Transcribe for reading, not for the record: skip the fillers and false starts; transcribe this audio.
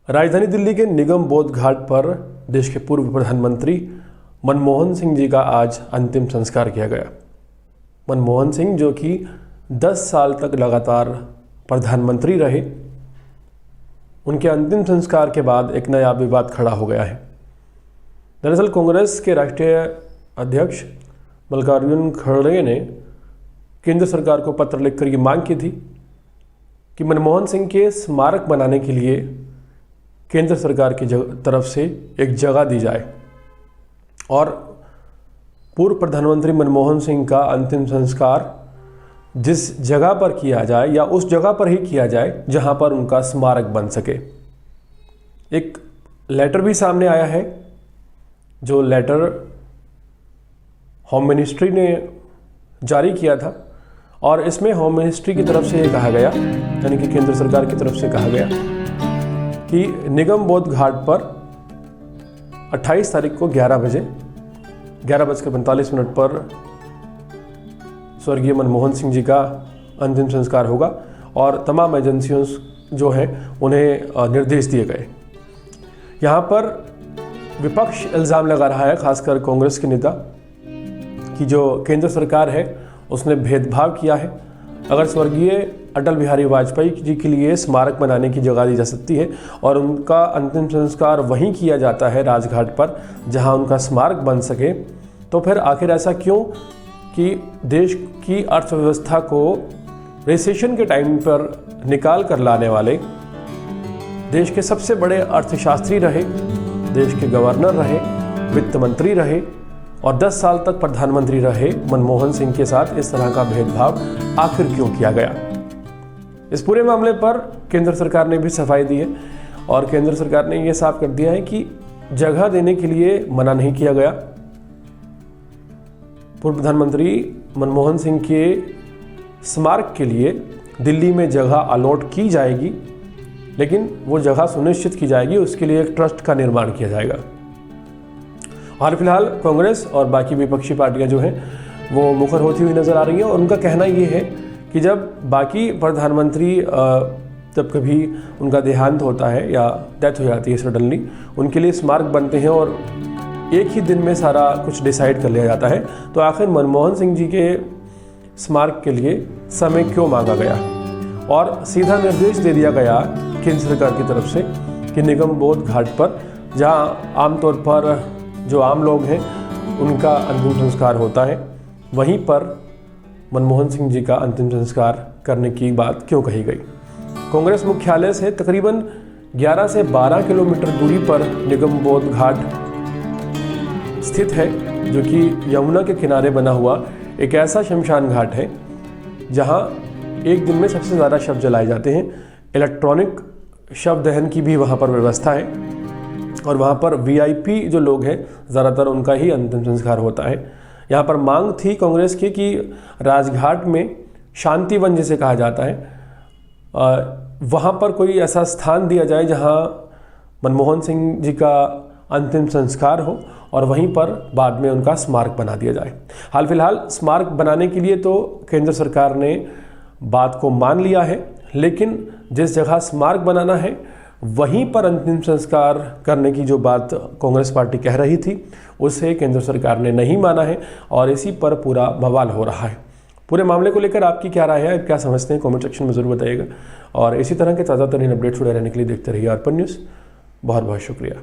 राजधानी दिल्ली के निगम बोध घाट पर देश के पूर्व प्रधानमंत्री मनमोहन सिंह जी का आज अंतिम संस्कार किया गया। मनमोहन सिंह जो कि 10 साल तक लगातार प्रधानमंत्री रहे, उनके अंतिम संस्कार के बाद एक नया विवाद खड़ा हो गया है। दरअसल कांग्रेस के राष्ट्रीय अध्यक्ष मल्लिकार्जुन खड़गे ने केंद्र सरकार को पत्र लिखकर ये मांग की थी कि मनमोहन सिंह के स्मारक बनाने के लिए केंद्र सरकार की तरफ से एक जगह दी जाए और पूर्व प्रधानमंत्री मनमोहन सिंह का अंतिम संस्कार जिस जगह पर किया जाए या उस जगह पर ही किया जाए जहां पर उनका स्मारक बन सके। एक लेटर भी सामने आया है, जो लेटर होम मिनिस्ट्री ने जारी किया था और इसमें होम मिनिस्ट्री की तरफ से ये कहा गया, यानी कि केंद्र सरकार की तरफ से कहा गया कि निगम बोध घाट पर 28 तारीख को 11:45 पर स्वर्गीय मनमोहन सिंह जी का अंतिम संस्कार होगा और तमाम एजेंसियों जो हैं उन्हें निर्देश दिए गए। यहाँ पर विपक्ष इल्ज़ाम लगा रहा है, खासकर कांग्रेस के नेता, कि जो केंद्र सरकार है उसने भेदभाव किया है। अगर स्वर्गीय अटल बिहारी वाजपेयी जी के लिए स्मारक बनाने की जगह दी जा सकती है और उनका अंतिम संस्कार वहीं किया जाता है राजघाट पर जहां उनका स्मारक बन सके, तो फिर आखिर ऐसा क्यों कि देश की अर्थव्यवस्था को रिसेशन के टाइम पर निकाल कर लाने वाले, देश के सबसे बड़े अर्थशास्त्री रहे, देश के गवर्नर रहे, वित्त मंत्री रहे और 10 साल तक प्रधानमंत्री रहे मनमोहन सिंह के साथ इस तरह का भेदभाव आखिर क्यों किया गया। इस पूरे मामले पर केंद्र सरकार ने भी सफाई दी है और केंद्र सरकार ने यह साफ कर दिया है कि जगह देने के लिए मना नहीं किया गया। पूर्व प्रधानमंत्री मनमोहन सिंह के स्मारक के लिए दिल्ली में जगह अलॉट की जाएगी, लेकिन वो जगह सुनिश्चित की जाएगी, उसके लिए एक ट्रस्ट का निर्माण किया जाएगा। हाल फिलहाल कांग्रेस और बाकी विपक्षी पार्टियां जो हैं वो मुखर होती हुई नजर आ रही हैं और उनका कहना ये है कि जब बाकी प्रधानमंत्री जब कभी उनका देहांत होता है या डेथ हो जाती है सडनली, उनके लिए स्मारक बनते हैं और एक ही दिन में सारा कुछ डिसाइड कर लिया जाता है, तो आखिर मनमोहन सिंह जी के स्मारक के लिए समय क्यों मांगा गया और सीधा निर्देश दे दिया गया केंद्र सरकार की तरफ से कि निगम बोध घाट पर, जहाँ आमतौर पर जो आम लोग हैं उनका अंतिम संस्कार होता है, वहीं पर मनमोहन सिंह जी का अंतिम संस्कार करने की बात क्यों कही गई। कांग्रेस मुख्यालय से तकरीबन 11 से 12 किलोमीटर दूरी पर निगम बोध घाट स्थित है, जो कि यमुना के किनारे बना हुआ एक ऐसा शमशान घाट है जहां एक दिन में सबसे ज़्यादा शव जलाए जाते हैं। इलेक्ट्रॉनिक शव दहन की भी वहां पर व्यवस्था है और वहाँ पर वीआईपी जो लोग हैं ज़्यादातर उनका ही अंतिम संस्कार होता है। यहाँ पर मांग थी कांग्रेस की कि राजघाट में शांतिवन जिसे कहा जाता है, वहाँ पर कोई ऐसा स्थान दिया जाए जहाँ मनमोहन सिंह जी का अंतिम संस्कार हो और वहीं पर बाद में उनका स्मारक बना दिया जाए। हाल फिलहाल स्मारक बनाने के लिए तो केंद्र सरकार ने बात को मान लिया है, लेकिन जिस जगह स्मारक बनाना है वहीं पर अंतिम संस्कार करने की जो बात कांग्रेस पार्टी कह रही थी उसे केंद्र सरकार ने नहीं माना है और इसी पर पूरा बवाल हो रहा है। पूरे मामले को लेकर आपकी क्या राय है, क्या समझते हैं, कमेंट सेक्शन में ज़रूर बताइएगा और इसी तरह के ताज़ा तरीन अपडेट्स जुड़े रहने के लिए देखते रहिए अर्पण न्यूज़। बहुत बहुत शुक्रिया।